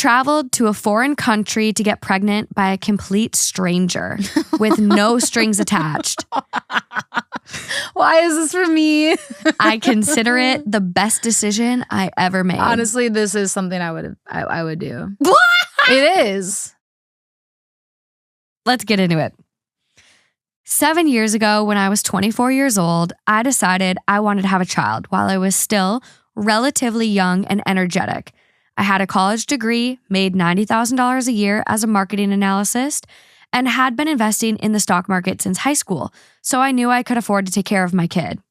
traveled to a foreign country to get pregnant by a complete stranger with no strings attached. Why is this for me? I consider it the best decision I ever made. Honestly, this is something I would do. What? It is. Let's get into it. 7 years ago, when I was 24 years old, I decided I wanted to have a child while I was still relatively young and energetic. I had a college degree, made $90,000 a year as a marketing analyst, and had been investing in the stock market since high school, so I knew I could afford to take care of my kid.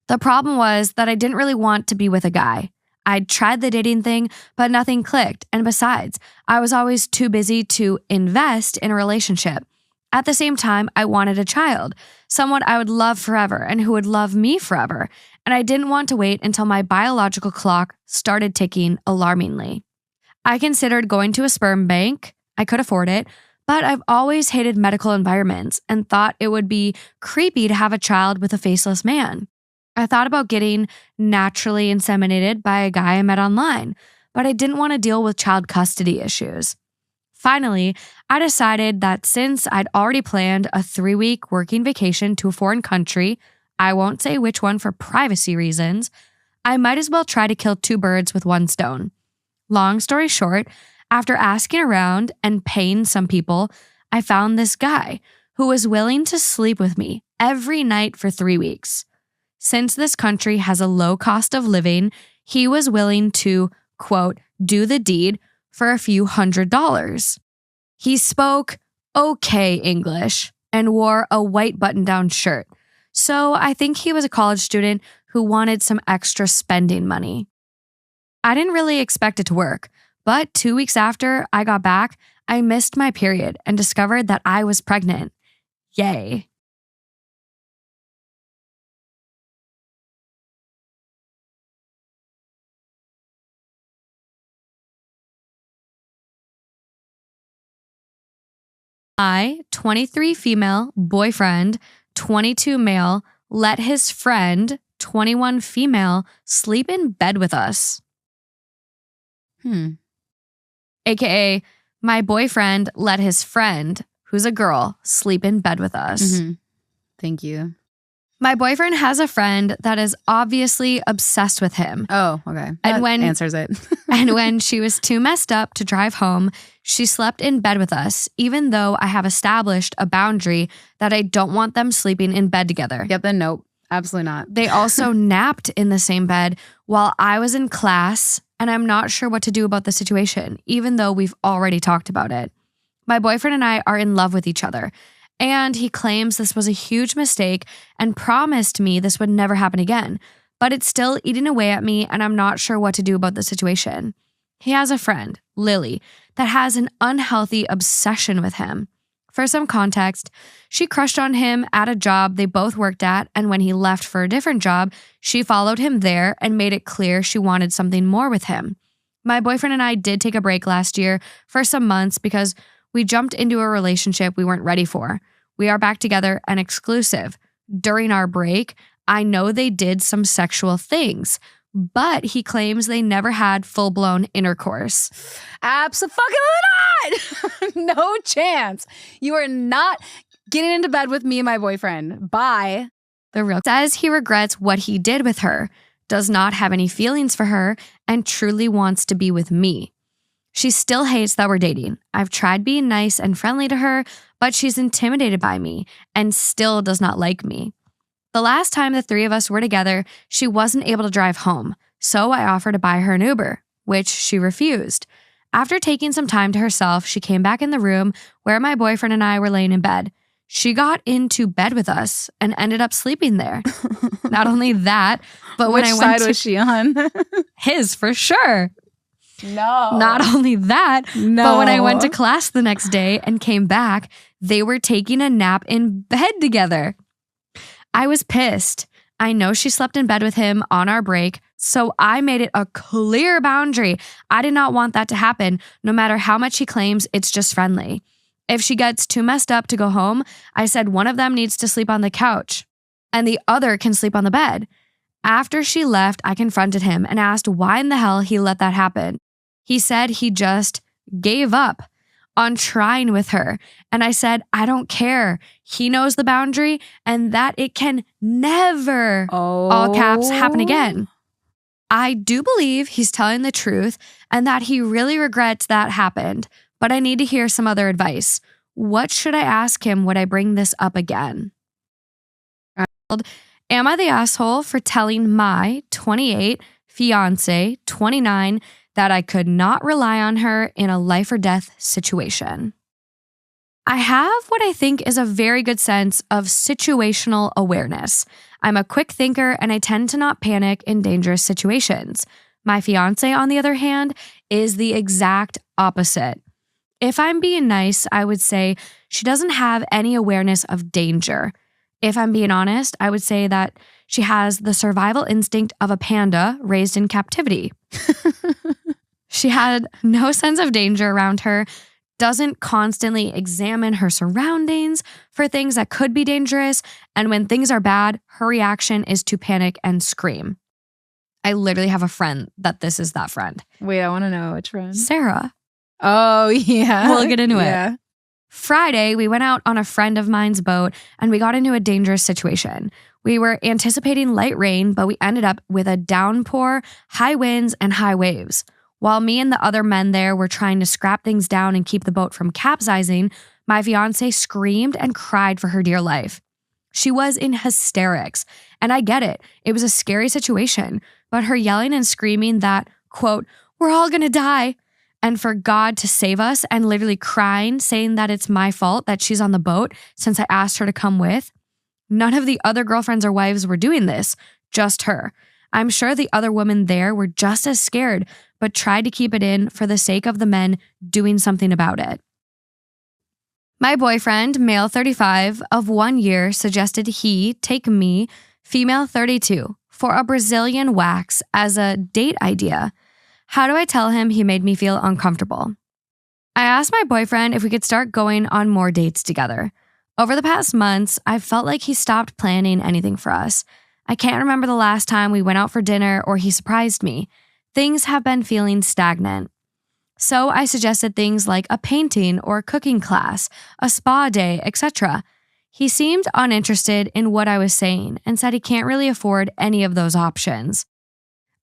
The problem was that I didn't really want to be with a guy. I'd tried the dating thing, but nothing clicked, and besides, I was always too busy to invest in a relationship. At the same time, I wanted a child, someone I would love forever and who would love me forever, and I didn't want to wait until my biological clock started ticking alarmingly. I considered going to a sperm bank. I could afford it, but I've always hated medical environments and thought it would be creepy to have a child with a faceless man. I thought about getting naturally inseminated by a guy I met online, but I didn't want to deal with child custody issues. Finally, I decided that since I'd already planned a 3-week working vacation to a foreign country, I won't say which one for privacy reasons, I might as well try to kill 2 birds with 1 stone. Long story short, after asking around and paying some people, I found this guy who was willing to sleep with me every night for 3 weeks. Since this country has a low cost of living, he was willing to, quote, do the deed for a few $100s. He spoke okay English and wore a white button-down shirt, so I think he was a college student who wanted some extra spending money. I didn't really expect it to work, but 2 weeks after I got back, I missed my period and discovered that I was pregnant. Yay. My 23 female boyfriend, 22 male, let his friend, 21 female, sleep in bed with us. AKA, my boyfriend let his friend, who's a girl, sleep in bed with us. Thank you. My boyfriend has a friend that is obviously obsessed with him. Oh, okay. That answers it. And when she was too messed up to drive home, she slept in bed with us, even though I have established a boundary that I don't want them sleeping in bed together. Yep, then nope. Absolutely not. They also napped in the same bed while I was in class, and I'm not sure what to do about the situation, even though we've already talked about it. My boyfriend and I are in love with each other, and he claims this was a huge mistake and promised me this would never happen again, but it's still eating away at me, and I'm not sure what to do about the situation. He has a friend, Lily, that has an unhealthy obsession with him. For some context, she crushed on him at a job they both worked at, and when he left for a different job, she followed him there and made it clear she wanted something more with him. My boyfriend and I did take a break last year for some months because we jumped into a relationship we weren't ready for. We are back together and exclusive. During our break, I know they did some sexual things, but he claims they never had full-blown intercourse. Abso-fucking-not! No chance. You are not getting into bed with me and my boyfriend. Bye. The real says he regrets what he did with her, does not have any feelings for her, and truly wants to be with me. She still hates that we're dating. I've tried being nice and friendly to her, but she's intimidated by me and still does not like me. The last time the 3 of us were together, she wasn't able to drive home, so I offered to buy her an Uber, which she refused. After taking some time to herself, she came back in the room where my boyfriend and I were laying in bed. She got into bed with us and ended up sleeping there. Not only that, but when Which I went side to was she on? his for sure. No. Not only that, No. but when I went to class the next day and came back, they were taking a nap in bed together. I was pissed. I know she slept in bed with him on our break, so I made it a clear boundary. I did not want that to happen, no matter how much he claims it's just friendly. If she gets too messed up to go home, I said one of them needs to sleep on the couch and the other can sleep on the bed. After she left, I confronted him and asked why in the hell he let that happen. He said he just gave up on trying with her. And I said, I don't care. He knows the boundary and that it can never, all caps, happen again. I do believe he's telling the truth and that he really regrets that happened, but I need to hear some other advice. What should I ask him when I bring this up again? Am I the asshole for telling my 28 fiance, 29, that I could not rely on her in a life or death situation? I have what I think is a very good sense of situational awareness. I'm a quick thinker and I tend to not panic in dangerous situations. My fiance, on the other hand, is the exact opposite. If I'm being nice, I would say she doesn't have any awareness of danger. If I'm being honest, I would say that she has the survival instinct of a panda raised in captivity. She had no sense of danger around her, doesn't constantly examine her surroundings for things that could be dangerous, and when things are bad, her reaction is to panic and scream. I literally have a friend that this is that friend. Wait, I want to know which friend. Sarah. Oh, yeah. We'll get into it. Friday, we went out on a friend of mine's boat and we got into a dangerous situation. We were anticipating light rain, but we ended up with a downpour, high winds, and high waves. While me and the other men there were trying to scrap things down and keep the boat from capsizing, my fiance screamed and cried for her dear life. She was in hysterics, and I get it. It was a scary situation, but her yelling and screaming that, quote, "We're all gonna die," and for God to save us, and literally crying, saying that it's my fault that she's on the boat since I asked her to come with. None of the other girlfriends or wives were doing this, just her. I'm sure the other women there were just as scared, but tried to keep it in for the sake of the men doing something about it. My boyfriend, male 35, of 1 year, suggested he take me, female 32, for a Brazilian wax as a date idea. How do I tell him he made me feel uncomfortable? I asked my boyfriend if we could start going on more dates together. Over the past months, I've felt like he stopped planning anything for us. I can't remember the last time we went out for dinner or he surprised me. Things have been feeling stagnant. So I suggested things like a painting or cooking class, a spa day, etc. He seemed uninterested in what I was saying and said he can't really afford any of those options.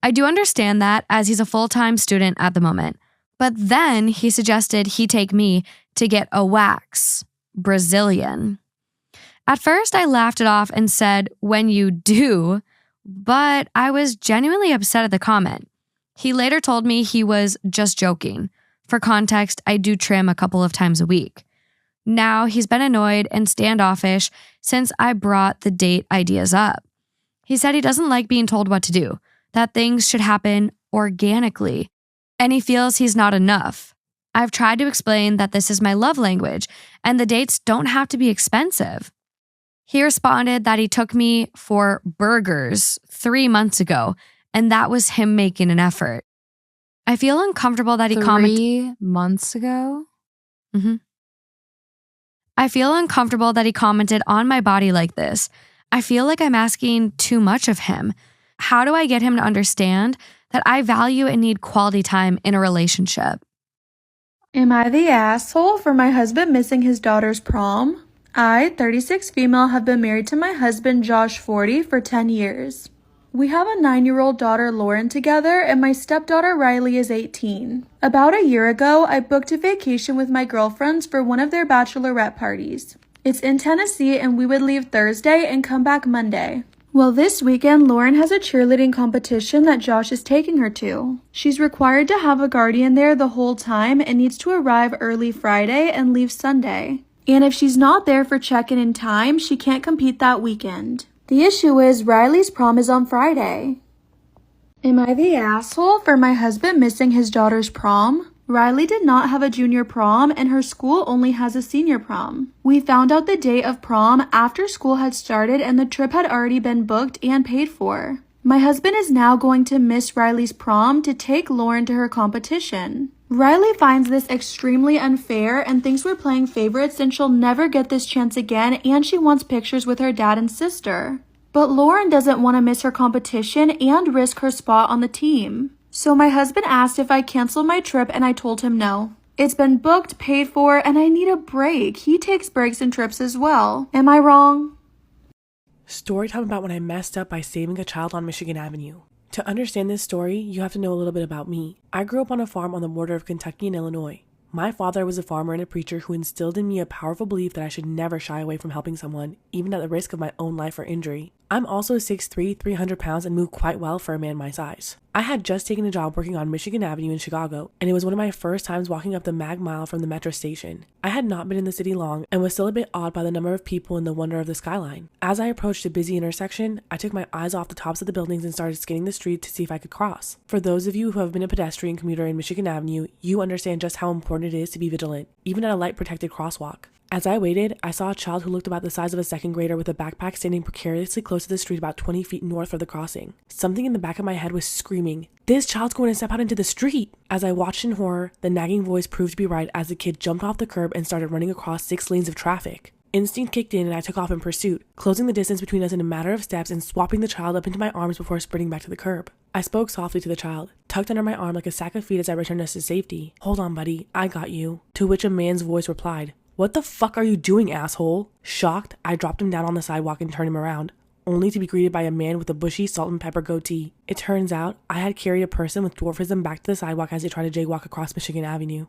I do understand that as he's a full-time student at the moment. But then he suggested he take me to get a wax, Brazilian. At first, I laughed it off and said, when you do, but I was genuinely upset at the comment. He later told me he was just joking. For context, I do trim a couple of times a week. Now he's been annoyed and standoffish since I brought the date ideas up. He said he doesn't like being told what to do, that things should happen organically, and he feels he's not enough. I've tried to explain that this is my love language and the dates don't have to be expensive. He responded that he took me for burgers 3 months ago, and that was him making an effort. I feel uncomfortable that he commented 3 months ago? I feel uncomfortable that he commented on my body like this. I feel like I'm asking too much of him. How do I get him to understand that I value and need quality time in a relationship? Am I the asshole for my husband missing his daughter's prom? I, 36 female, have been married to my husband, Josh, 40, for 10 years. We have a 9-year-old daughter, Lauren, together, and my stepdaughter, Riley, is 18. About a year ago, I booked a vacation with my girlfriends for one of their bachelorette parties. It's in Tennessee, and we would leave Thursday and come back Monday. Well, this weekend, Lauren has a cheerleading competition that Josh is taking her to. She's required to have a guardian there the whole time and needs to arrive early Friday and leave Sunday. And if she's not there for check-in in time, she can't compete that weekend. The issue is Riley's prom is on Friday. Am I the asshole for my husband missing his daughter's prom? Riley did not have a junior prom and her school only has a senior prom. We found out the date of prom after school had started and the trip had already been booked and paid for. My husband is now going to miss Riley's prom to take Lauren to her competition. Riley finds this extremely unfair and thinks we're playing favorites and she'll never get this chance again, and she wants pictures with her dad and sister. But Lauren doesn't want to miss her competition and risk her spot on the team. So my husband asked if I canceled my trip and I told him no. It's been booked, paid for, and I need a break. He takes breaks and trips as well. Am I wrong? Storytime about when I messed up by saving a child on Michigan Avenue. To understand this story, you have to know a little bit about me. I grew up on a farm on the border of Kentucky and Illinois. My father was a farmer and a preacher who instilled in me a powerful belief that I should never shy away from helping someone, even at the risk of my own life or injury. I'm also 6'3", 300 pounds and move quite well for a man my size. I had just taken a job working on Michigan Avenue in Chicago, and it was one of my first times walking up the Mag Mile from the metro station. I had not been in the city long and was still a bit awed by the number of people and the wonder of the skyline. As I approached a busy intersection, I took my eyes off the tops of the buildings and started scanning the street to see if I could cross. For those of you who have been a pedestrian commuter in Michigan Avenue, you understand just how important it is to be vigilant, even at a light protected crosswalk. As I waited, I saw a child who looked about the size of a second grader with a backpack standing precariously close to the street about 20 feet north of the crossing. Something in the back of my head was screaming, "This child's going to step out into the street!" As I watched in horror, the nagging voice proved to be right as the kid jumped off the curb and started running across 6 lanes of traffic. Instinct kicked in and I took off in pursuit, closing the distance between us in a matter of steps and swapping the child up into my arms before sprinting back to the curb. I spoke softly to the child, tucked under my arm like a sack of feet as I returned us to safety. "Hold on, buddy, I got you." To which a man's voice replied, "What the fuck are you doing, asshole?" Shocked, I dropped him down on the sidewalk and turned him around, only to be greeted by a man with a bushy salt and pepper goatee. It turns out I had carried a person with dwarfism back to the sidewalk as they tried to jaywalk across Michigan Avenue.